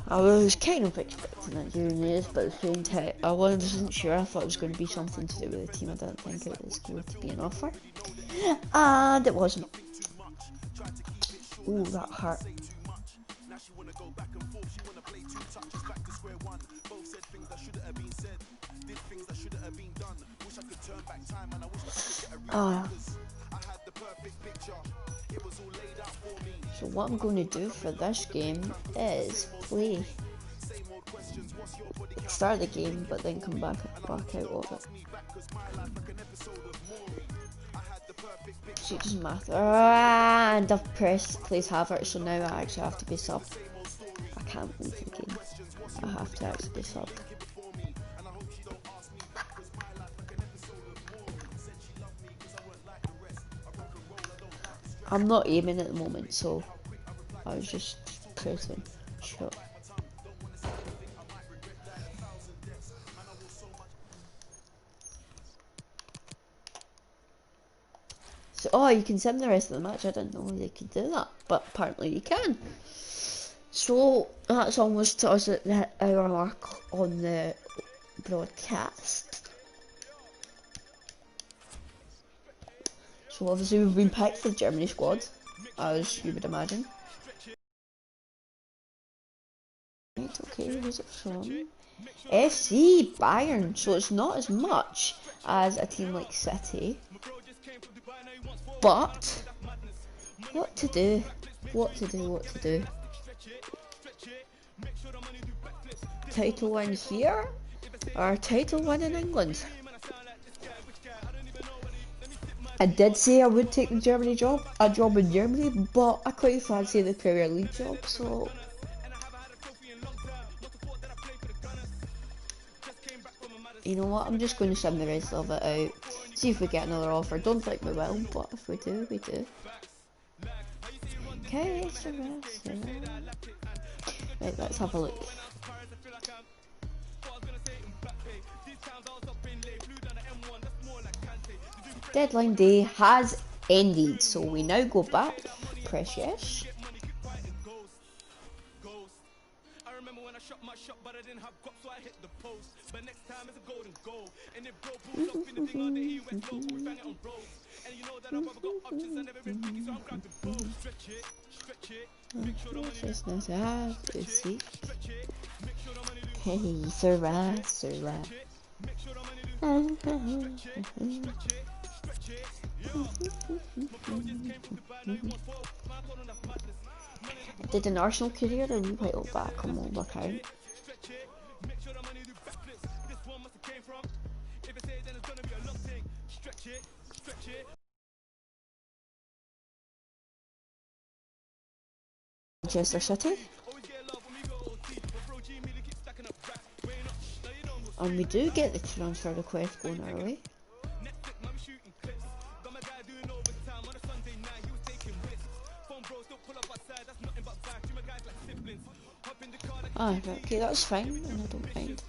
I was kind of expecting it during this, but at the same time, I wasn't sure. I thought it was going to be something to do with the team. I didn't think it was going to be an offer, and it wasn't. Ooh, that hurt. So what I'm going to do for this game is play start the game, but then come back out of it. So it doesn't matter. And I've pressed plays Havertz, so now I actually have to be sub. I can't leave the game. I have to actually be sub. I'm not aiming at the moment, so I was just pressing shot. So, oh, you can sim the rest of the match. I didn't know they could do that, but apparently you can. So that's almost us at the hour mark on the broadcast. So obviously we've been picked for the Germany squad, as you would imagine. Right, okay, who's it from? FC Bayern, so it's not as much as a team like City. But, what to do? Title win here, or title win in England? I did say I would take the Germany job, a job in Germany, but I quite fancy the Premier League job, so... You know what, I'm just going to sim the rest of it out, see if we get another offer. Don't think we will, but if we do, we do. Okay, so right, let's have a look. Deadline day has ended, so we now go back, press yes. Hey, Sarah. I did an Arsenal career and we might look back on my account. Manchester City. And we do get the transfer request going our way. Ah, okay, that's fine, and I don't mind.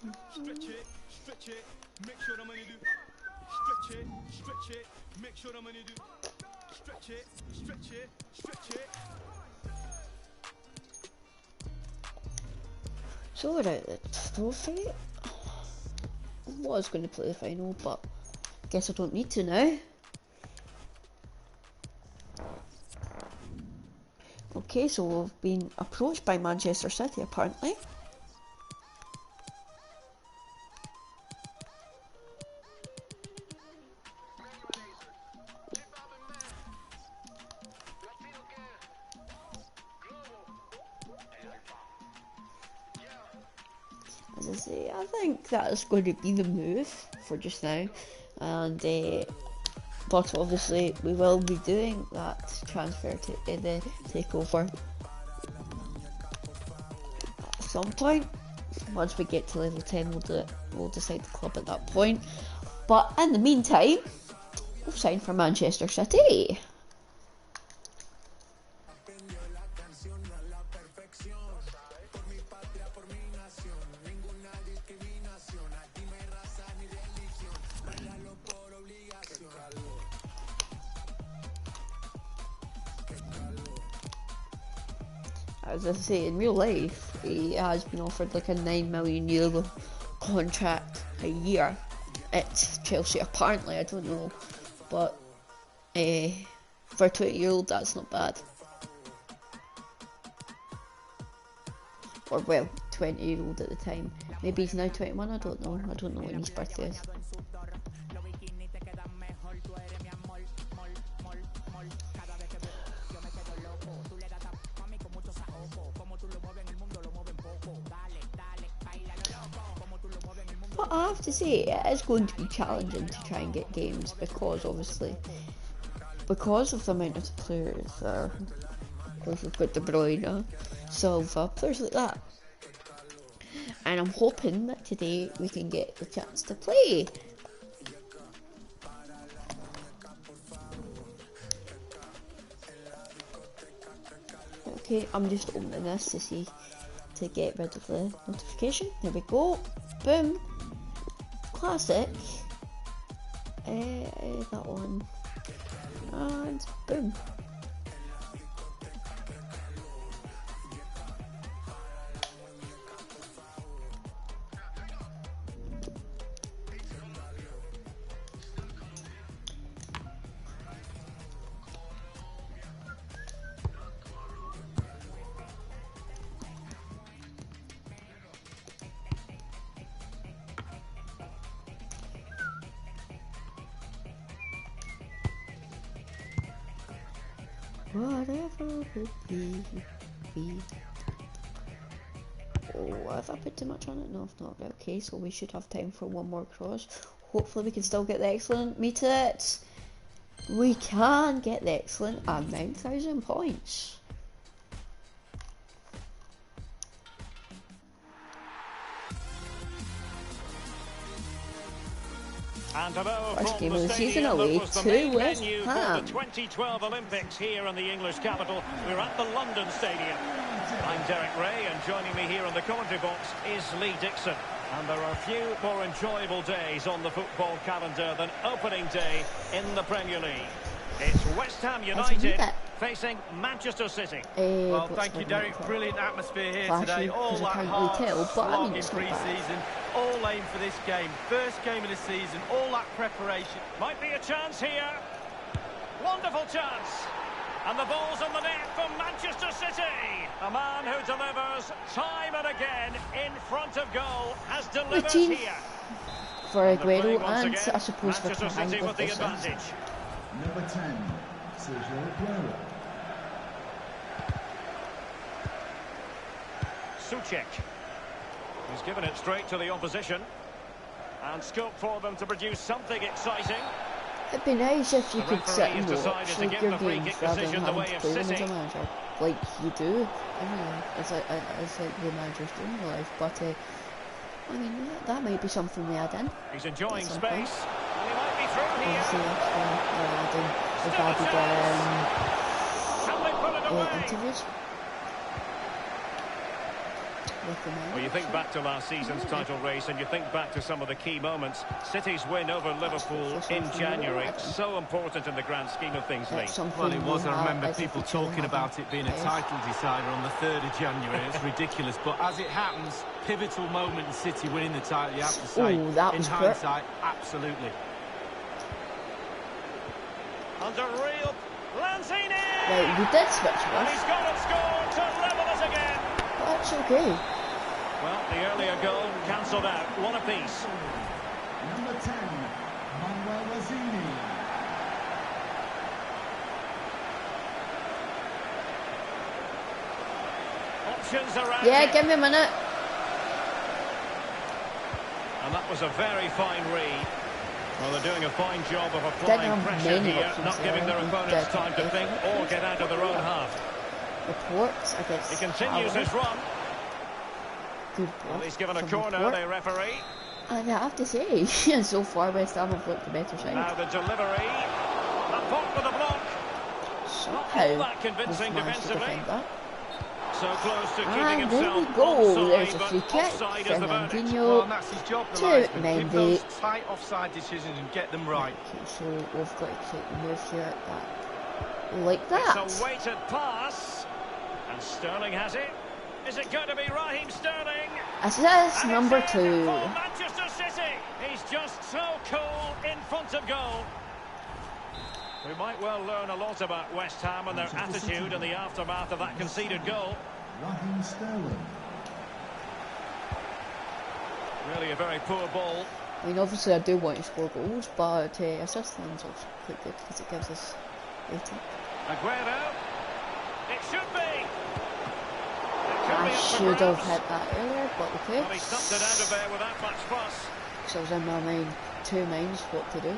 Stretch it, stretch it, make sure I'm gonna do. Stretch it, make sure I'm gonna do. Stretch it, stretch it, stretch it. So we're out the trophy. I was going to play the final, but guess I don't need to now. Okay, so we've been approached by Manchester City apparently. As I say, I think that is going to be the move for just now, and but obviously we will be doing that transfer to the takeover at some point. Once we get to level 10, we'll do it. We'll decide the club at that point. But in the meantime, we'll sign for Manchester City. As I say, in real life, he has been offered like a €9 million contract a year at Chelsea. Apparently, I don't know, but for a 20-year-old, that's not bad. Or well, 20-year-old at the time. Maybe he's now 21. I don't know. I don't know when his birthday is. But I have to say, it is going to be challenging to try and get games because obviously, because of the amount of players there. Of course, we've got De Bruyne, Silva, players like that. And I'm hoping that today we can get the chance to play. Okay, I'm just opening this to see, to get rid of the notification. There we go. Boom. Classic. That one. And boom. Whatever would be. Oh, have I put too much on it? No, I've not. Okay, so we should have time for one more cross. Hopefully we can still get the excellent. Meet it! We can get the excellent at 9,000 points. And hello First from game the of the season stadium away that was the to main West venue for Ham. the 2012 Olympics here in the English capital. We're at the London Stadium. I'm Derek Ray, and joining me here on the commentary box is Lee Dixon. And there are few more enjoyable days on the football calendar than opening day in the Premier League. It's West Ham United facing Manchester City. Well, thank you, Derek. Brilliant atmosphere here today. All that hard slog in pre-season. All aim for this game. First game of the season. All that preparation. Might be a chance here. Wonderful chance. And the ball's on the net for Manchester City. A man who delivers time and again in front of goal has delivered here. For Aguero and again, I suppose for Manchester City with the advantage. Number 10, Sergio Aguero. Suchek. He's given it straight to the opposition. And scope for them to produce something exciting. It'd be nice if you The could sit referee and has watch decided to like, give your the free games kick rather than decision the having way to of play them as City. a manager. Like you do. Anyway, it's like the managers do in real life. But I mean, that might be something we add in. He's enjoying some space. And he might be through here. Obviously, we're adding the Still a Babby chance. Can they put it away? interviews. Well, you think back to last season's title race and you think back to some of the key moments. City's win over Liverpool in January, so important in the grand scheme of things, Lee. Well, it was. I remember people talking about it being a title decider on the 3rd of January. It's ridiculous. But as it happens, pivotal moment in City winning the title, you have to say. Ooh, that was in hindsight, absolutely. Under real Lanzini! Right, we did switch And off. he's got it scored to level us again. That's okay. Well, the earlier goal cancelled out. One apiece. Number 10, Manuel Lanzini. Options around. Yeah, it. give me a minute. And that was a very fine read. Well, they're doing a fine job of applying pressure here, not giving their opponents time to think or get out of their own half. Reports against He continues his run. Good Well, block he's given a from corner, Report. the referee. And I have to say, so far West Ham have looked the better side. Now the delivery. Laporte with a block. Somehow all that convincing we've managed to defensively. defend that. So close to keeping And there himself we go. onside, There's a but free kick. offside is the verdict. Well, Fernandinho and that's his job, the to linesman. Give Mendy. those tight offside decisions and get them right. Okay, so we've got to take the move here like It's that. a weighted pass. And Sterling has it. Is it going to be Raheem Sterling? Assist And number it's in 2. for Manchester City. He's just so cool in front of goal. We might well learn a lot about West Ham and their attitude in the aftermath of that conceded goal. Raheem Sterling. Really a very poor ball. I mean, obviously I do want to score goals, but assist line's also quite good because it gives us rating. Aguero. It should be. I should have hit that earlier, but okay. Well, he stumped it out of there without much fuss. So I was in my mind, 2 minds what to do.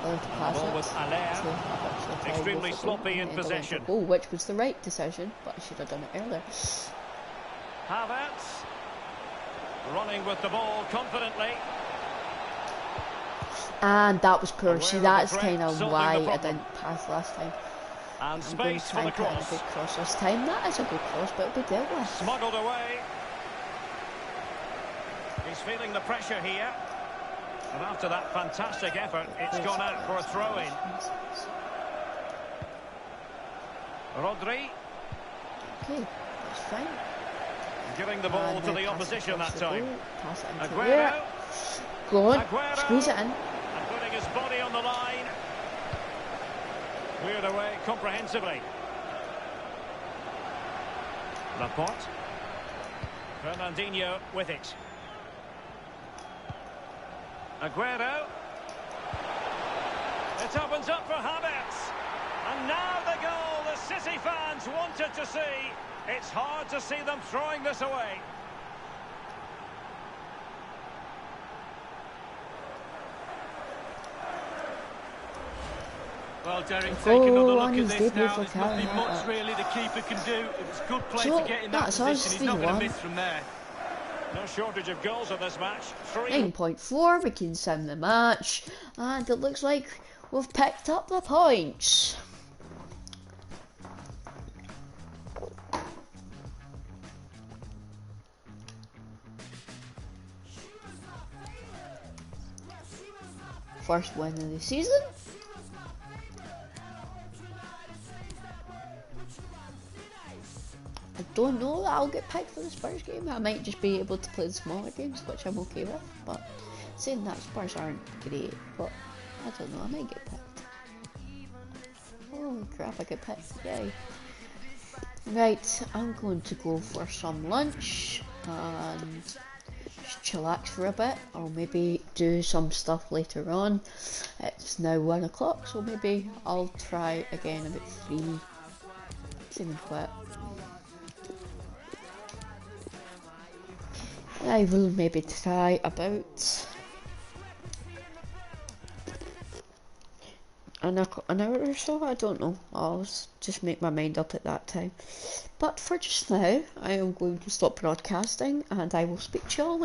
Whether to pass Ball it, with Allaire. to actually Extremely go for sloppy goal, in and end up going possession. for goal, which was the right decision, but I should have done it earlier. Havertz. Running with the ball confidently. And that was poor. See, Aware of that's the kind threat, of solving why the I problem. didn't pass last time. And I'm going to space try for the and put in a cross. good cross this time. That is a good cross, but it'll be dealt with. Smuggled away. He's feeling the pressure here. And after that fantastic effort, it's gone out for a throw-in. Rodri Okay, that's fine. giving the ball And to now the pass it opposition across that the time. goal, pass it into Aguero. there. Go on, Aguero. squeeze it in. And putting his body on the line. Cleared away comprehensively. Laporte. Fernandinho with it. Aguero. It opens up for Havertz. And now the goal the City fans wanted to see. It's hard to see them throwing this away. Well, Derek, take another look on at his this debut now. for There's nothing Calvin much Havertz. really the keeper can do. It was good play So, to get in that that's us, position. He's not going 3-1. to miss from there. No shortage of goals in this match. 3. 9.4, we can sim the match, and it looks like we've picked up the points. First win of the season. I don't know that I'll get picked for the Spurs game. I might just be able to play the smaller games, which I'm okay with. But saying that, Spurs aren't great, but I don't know, I might get picked. Holy crap, I get picked, yay. Right, I'm going to go for some lunch and just chillax for a bit, or maybe do some stuff later on. It's now 1 o'clock, so maybe I'll try again about 3. Seeming quit. I will maybe try about an hour or so, I don't know. I'll just make my mind up at that time. But for just now, I am going to stop broadcasting and I will speak to you all later.